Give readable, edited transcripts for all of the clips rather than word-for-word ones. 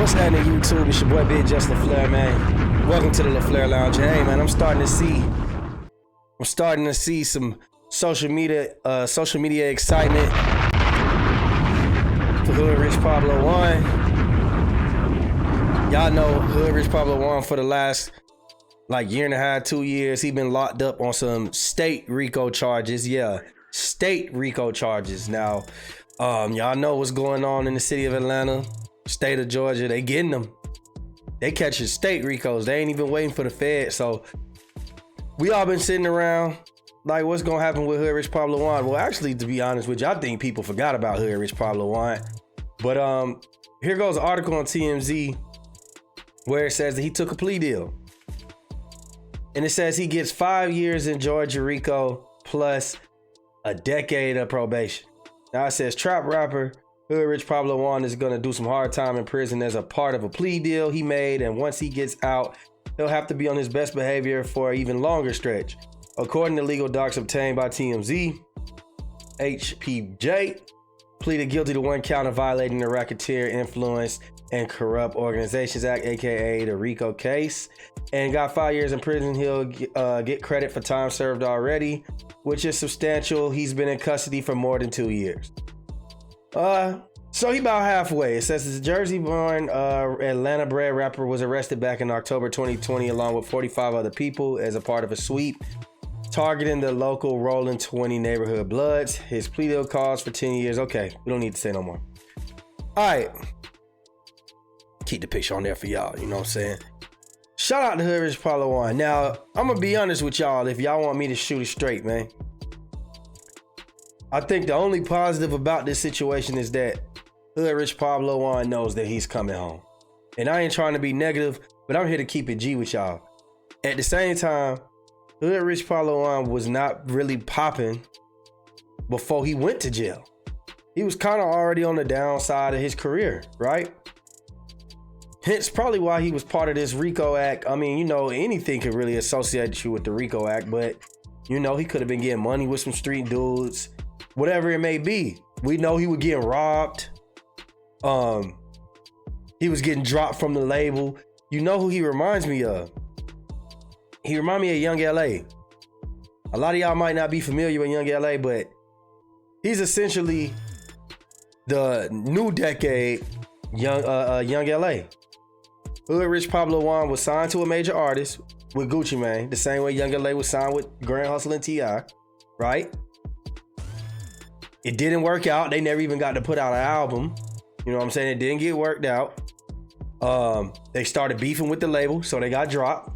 What's happening, YouTube? It's your boy BigJusLaFlare, man. Welcome to the LaFlare Lounge. Hey, man, I'm starting to see some social media excitement for Hoodrich Pablo Juan. Y'all know Hoodrich Pablo Juan for the last year and a half, 2 years. He been locked up on some state RICO charges. Yeah, state RICO charges. Now, y'all know what's going on in the city of Atlanta. State of Georgia, they getting them. They catching state RICOs. They ain't even waiting for the Fed. So we all been sitting around like, what's gonna happen with Hoodrich Pablo Juan? Well, actually, to be honest with you, I think people forgot about Hoodrich Pablo Juan. But here goes an article on TMZ where it says that he took a plea deal. And it says he gets 5 years in Georgia RICO plus a decade of probation. Now it says trap rapper Hoodrich Pablo Juan is going to do some hard time in prison as a part of a plea deal he made, and once he gets out, he'll have to be on his best behavior for an even longer stretch. According to legal docs obtained by TMZ, HPJ pleaded guilty to one count of violating the Racketeer Influence and Corrupt Organizations Act, aka the RICO case, and got 5 years in prison. He'll get credit for time served already, which is substantial. He's been in custody for more than 2 years. So he about halfway. It says this Jersey-born, Atlanta-bred rapper was arrested back in October 2020 along with 45 other people as a part of a sweep targeting the local Rolling 20 neighborhood Bloods. His plea deal calls for 10 years. Okay, we don't need to say no more. All right. Keep the picture on there for y'all, you know what I'm saying? Shout out to Hoodrich Pablo Juan. Now, I'm going to be honest with y'all if y'all want me to shoot it straight, man. I think the only positive about this situation is that Hoodrich Pablo Juan knows that he's coming home. And I ain't trying to be negative, but I'm here to keep it G with y'all. At the same time, Hoodrich Pablo Juan was not really popping before he went to jail. He was kind of already on the downside of his career, right? Hence probably why he was part of this RICO Act. I mean, you know, anything could really associate you with the RICO Act, but you know, he could have been getting money with some street dudes, whatever it may be. We know he was getting robbed. He was getting dropped from the label. You know who he reminds me of? He reminds me of Young LA. A lot of y'all might not be familiar with Young LA, but he's essentially the new decade Young LA. Hoodrich Pablo Juan was signed to a major artist with Gucci Mane, the same way Young LA was signed with Grand Hustle and T.I., right? It didn't work out. They never even got to put out an album. You know what I'm saying? It didn't get worked out. They started beefing with the label, so they got dropped.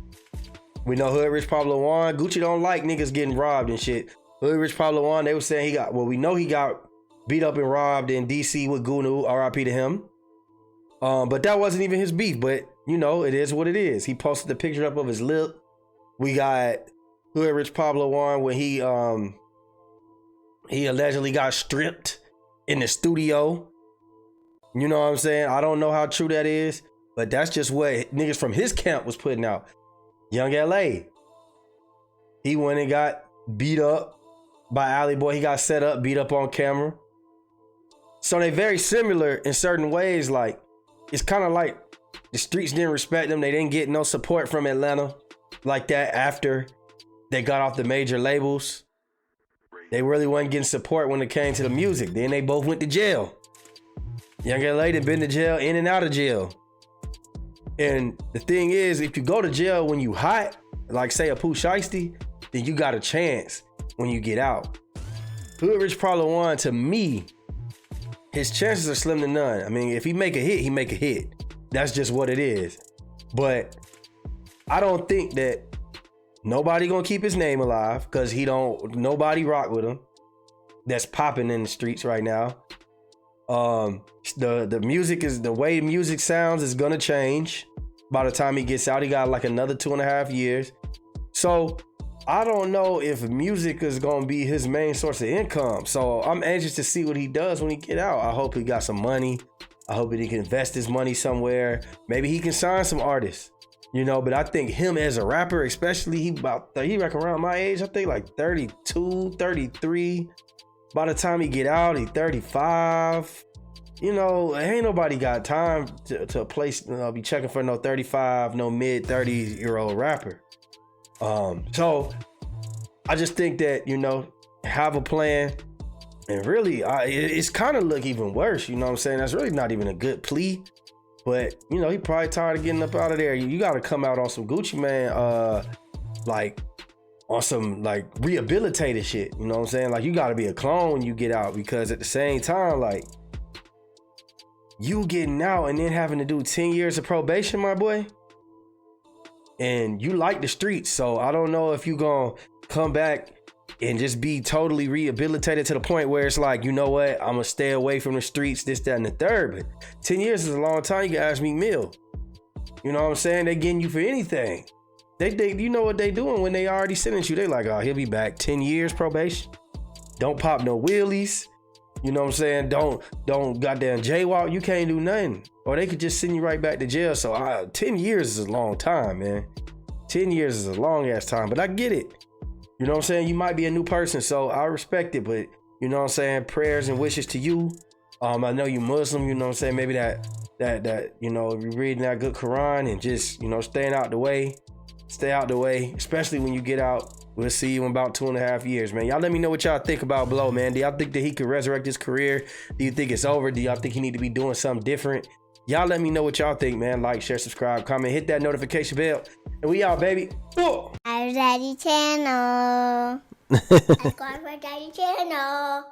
We know Hoodrich Pablo Juan, Gucci don't like niggas getting robbed and shit. Hoodrich Pablo Juan, they were saying we know he got beat up and robbed in DC with Gunu, RIP to him. But that wasn't even his beef, but you know, it is what it is. He posted the picture up of his lip. We got Hoodrich Pablo Juan when he allegedly got stripped in the studio. You know what I'm saying? I don't know how true that is, but that's just what niggas from his camp was putting out. Young LA. He went and got beat up by Alley Boy. He got set up, beat up on camera. So they very similar in certain ways. Like, it's kind of like the streets didn't respect them. They didn't get no support from Atlanta like that after they got off the major labels. They really wasn't getting support when it came to the music. Then they both went to jail. Young LA had been to jail, in and out of jail. And the thing is, if you go to jail when you hot, like say a Pooh Shiesty, then you got a chance when you get out. Hoodrich Pablo Juan, to me, his chances are slim to none. I mean, if he make a hit, he make a hit. That's just what it is. But I don't think that nobody gonna keep his name alive because nobody rock with him that's popping in the streets right now. The music is, the way music sounds is gonna change by the time he gets out. He got like another 2.5 years. So I don't know if music is gonna be his main source of income. So I'm anxious to see what he does when he get out. I hope he got some money. I hope that he can invest his money somewhere. Maybe he can sign some artists, you know, but I think him as a rapper, especially, he reckon around my age, I think like 32, 33. By the time he get out, he's 35. you know, ain't nobody got time to place, be checking for no 35, no mid 30-year-old rapper. So I just think that, you know, have a plan. And really, it's kind of look even worse. You know what I'm saying? That's really not even a good plea. But, you know, he probably tired of getting up out of there. You got to come out on some Gucci Mane, like on some like rehabilitated shit. You know what I'm saying? Like you got to be a clone when you get out, because at the same time, like you getting out and then having to do 10 years of probation, my boy. And you like the streets. So I don't know if you gonna come back and just be totally rehabilitated to the point where it's like, you know what, I'm gonna stay away from the streets, this, that, and the third. But 10 years is a long time. You can ask Meek Mill. You know what I'm saying? They getting you for anything. They you know what they doing when they already sentenced you. They like, oh, he'll be back. 10 years probation. Don't pop no wheelies. You know what I'm saying? Don't goddamn jaywalk. You can't do nothing. Or they could just send you right back to jail. So 10 years is a long time, man. 10 years is a long ass time, but I get it. You know what I'm saying? You might be a new person, so I respect it, but you know what I'm saying? Prayers and wishes to you. I know you Muslim, you know what I'm saying? Maybe that, you know, if you're reading that good Quran and just, you know, staying out the way. Stay out the way, especially when you get out. We'll see you in about 2.5 years, man. Y'all let me know what y'all think about Blow, man. Do y'all think that he could resurrect his career? Do you think it's over? Do y'all think he need to be doing something different? Y'all let me know what y'all think, man. Like, share, subscribe, comment, hit that notification bell. And we out, baby. Whoa. Our Daddy channel. Subscribe for Daddy channel.